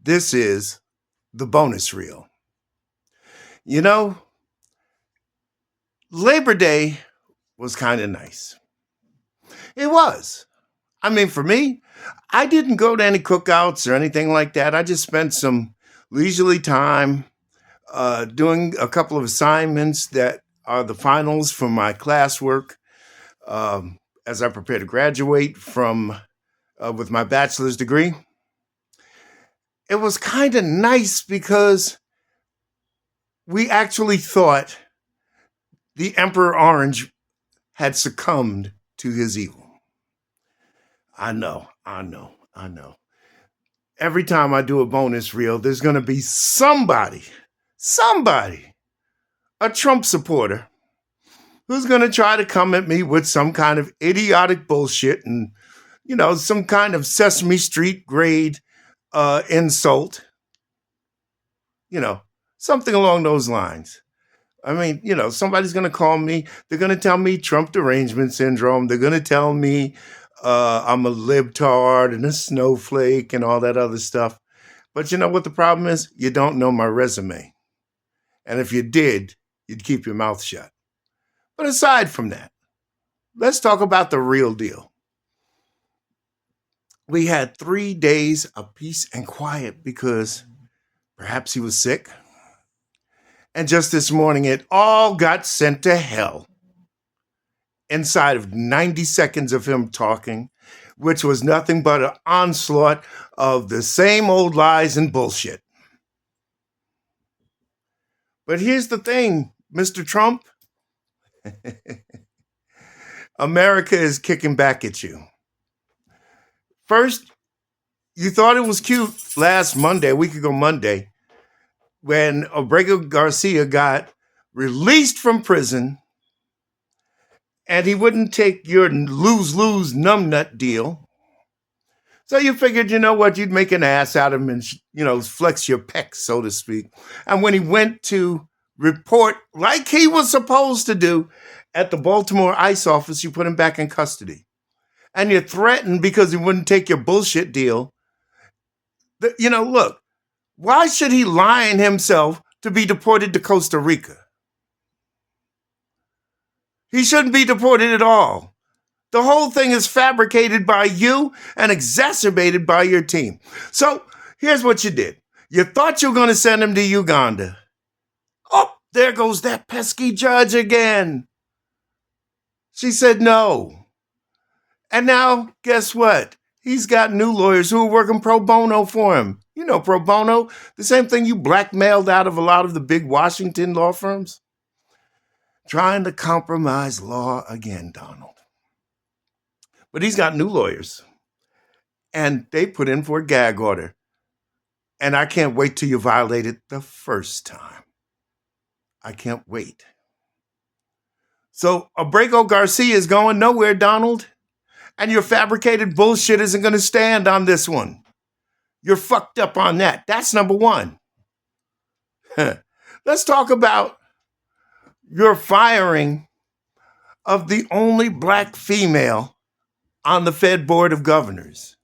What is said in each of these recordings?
This is the bonus reel. You know, Labor Day was kind of nice. It was. I mean, for me, I didn't go to any cookouts or anything like that. I just spent some leisurely time doing a couple of assignments that are the finals for my classwork as I prepare to graduate from with my bachelor's degree. It was kind of nice because we actually thought the Emperor Orange had succumbed to his evil. I know. Every time I do a bonus reel, there's going to be somebody, a Trump supporter, who's going to try to come at me with some kind of idiotic bullshit and, some kind of Sesame Street grade insult, you know, something along those lines. I mean, somebody's going to call me. They're going to tell me Trump derangement syndrome. They're going to tell me I'm a libtard and a snowflake and all that other stuff. But you know what the problem is? You don't know my resume. And if you did, you'd keep your mouth shut. But aside from that, let's talk about the real deal. We had 3 days of peace and quiet because perhaps he was sick. And just this morning, it all got sent to hell inside of 90 seconds of him talking, which was nothing but an onslaught of the same old lies and bullshit. But here's the thing, Mr. Trump. America is kicking back at you. First, you thought it was cute last Monday, a week ago Monday, when Abrego Garcia got released from prison and he wouldn't take your lose-lose numbnut deal. So you figured, you know what, you'd make an ass out of him and, flex your pecs, so to speak. And when he went to report, like he was supposed to do, at the Baltimore ICE office, you put him back in custody. And you're threatened because he wouldn't take your bullshit deal. Look, why should he line himself to be deported to Costa Rica? He shouldn't be deported at all. The whole thing is fabricated by you and exacerbated by your team. So here's what you did. You thought you were going to send him to Uganda. Oh, there goes that pesky judge again. She said no. And now, guess what? He's got new lawyers who are working pro bono for him. You know pro bono, the same thing you blackmailed out of a lot of the big Washington law firms. Trying to compromise law again, Donald. But he's got new lawyers. And they put in for a gag order. And I can't wait till you violate it the first time. I can't wait. So Abrego Garcia is going nowhere, Donald. And your fabricated bullshit isn't going to stand on this one. You're fucked up on that. That's number one. Let's talk about your firing of the only black female on the Fed Board of Governors,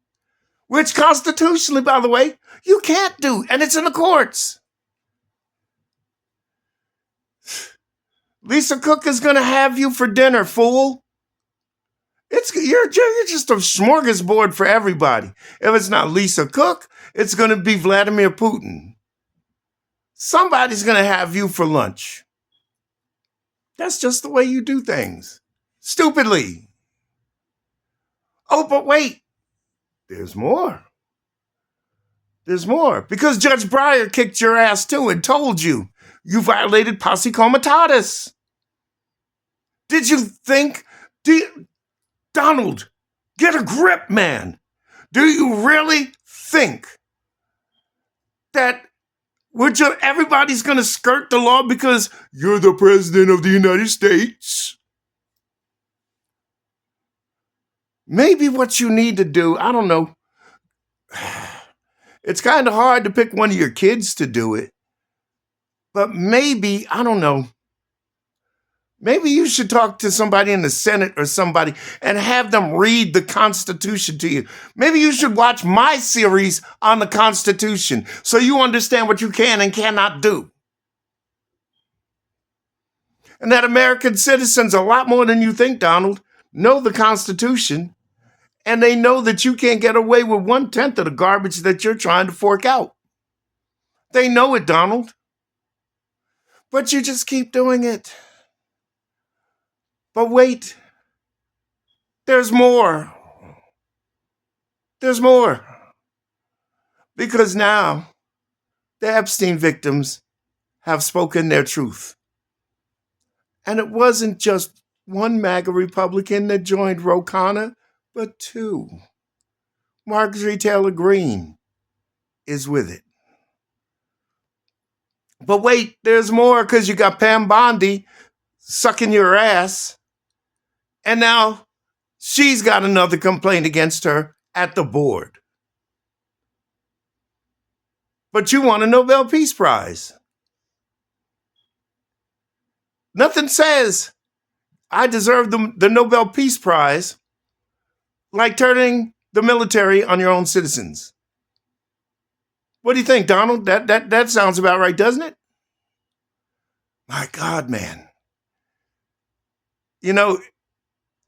which constitutionally, by the way, you can't do, and it's in the courts. Lisa Cook is going to have you for dinner, fool. You're just a smorgasbord for everybody. If it's not Lisa Cook, it's going to be Vladimir Putin. Somebody's going to have you for lunch. That's just the way you do things. Stupidly. Oh, but wait. There's more. There's more. Because Judge Breyer kicked your ass too and told you violated posse comitatus. Did you think... Donald, get a grip, man. Do you really think that everybody's going to skirt the law because you're the president of the United States? Maybe what you need to do, I don't know. It's kind of hard to pick one of your kids to do it. But maybe, I don't know. Maybe you should talk to somebody in the Senate or somebody and have them read the Constitution to you. Maybe you should watch my series on the Constitution so you understand what you can and cannot do. And that American citizens, a lot more than you think, Donald, know the Constitution, and they know that you can't get away with 1/10 of the garbage that you're trying to fork out. They know it, Donald. But you just keep doing it. But wait, there's more. There's more. Because now the Epstein victims have spoken their truth. And it wasn't just one MAGA Republican that joined Ro Khanna, but two. Marjorie Taylor Greene is with it. But wait, there's more, because you got Pam Bondi sucking your ass. And now she's got another complaint against her at the board. But you won a Nobel Peace Prize. Nothing says I deserve the Nobel Peace Prize like turning the military on your own citizens. What do you think, Donald? That sounds about right, doesn't it? My God, man. You know,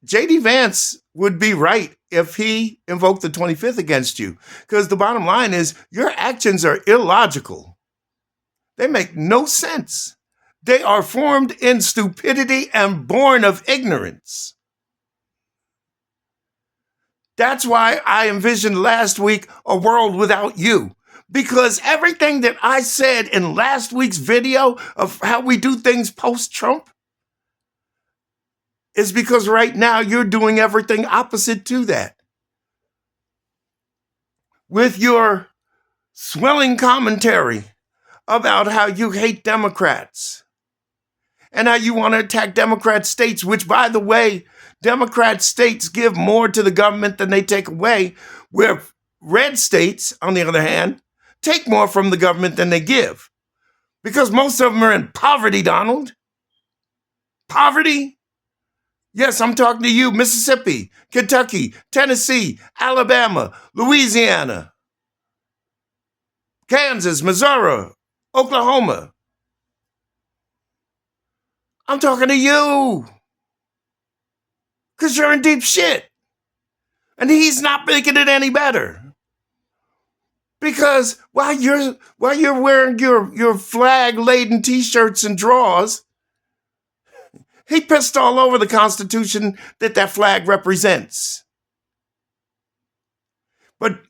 J.D. Vance would be right if he invoked the 25th against you, because the bottom line is your actions are illogical. They make no sense. They are formed in stupidity and born of ignorance. That's why I envisioned last week a world without you. Because everything that I said in last week's video of how we do things post-Trump is because right now you're doing everything opposite to that. With your swelling commentary about how you hate Democrats and how you want to attack Democrat states, which, by the way, Democrat states give more to the government than they take away, where red states, on the other hand, take more from the government than they give. Because most of them are in poverty, Donald. Poverty? Yes, I'm talking to you, Mississippi, Kentucky, Tennessee, Alabama, Louisiana, Kansas, Missouri, Oklahoma. I'm talking to you. Because you're in deep shit. And he's not making it any better. Because while you're wearing your flag-laden t-shirts and drawers, he pissed all over the Constitution that flag represents. But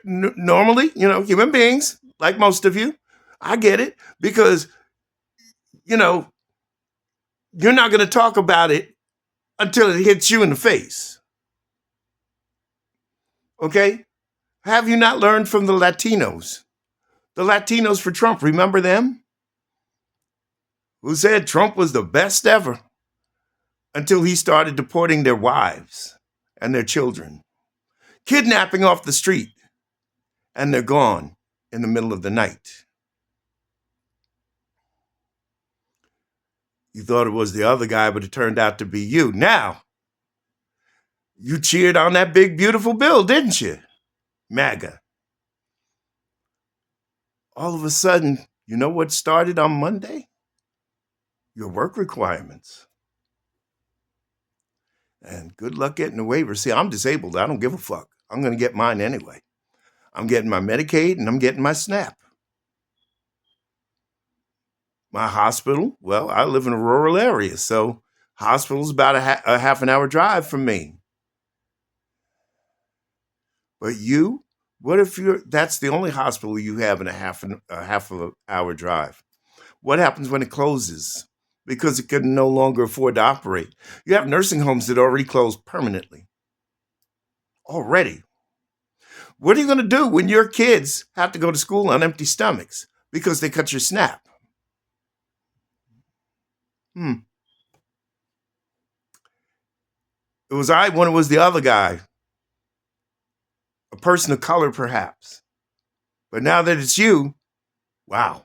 normally, human beings, like most of you, I get it, because, you're not going to talk about it until it hits you in the face. Okay? Have you not learned from the Latinos? The Latinos for Trump, remember them? Who said Trump was the best ever until he started deporting their wives and their children, kidnapping off the street, and they're gone in the middle of the night. You thought it was the other guy, but it turned out to be you. Now, you cheered on that big, beautiful bill, didn't you? MAGA. All of a sudden, you know what started on Monday? Your work requirements. And good luck getting a waiver. See, I'm disabled. I don't give a fuck. I'm going to get mine anyway. I'm getting my Medicaid and I'm getting my SNAP. My hospital, well, I live in a rural area, so hospital's about a half an hour drive from me. But you, what if that's the only hospital you have in a half of an hour drive? What happens when it closes? Because it can no longer afford to operate. You have nursing homes that already closed permanently. Already. What are you going to do when your kids have to go to school on empty stomachs because they cut your SNAP? It was I when it was the other guy. A person of color, perhaps. But now that it's you, wow.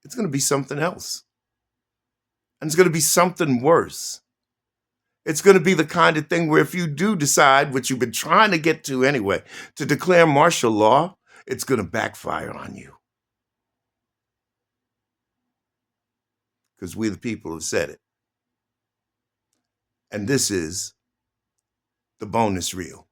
It's going to be something else. And it's going to be something worse. It's going to be the kind of thing where if you do decide, what you've been trying to get to anyway, to declare martial law, it's going to backfire on you. Because we the people have said it. And this is the bonus reel.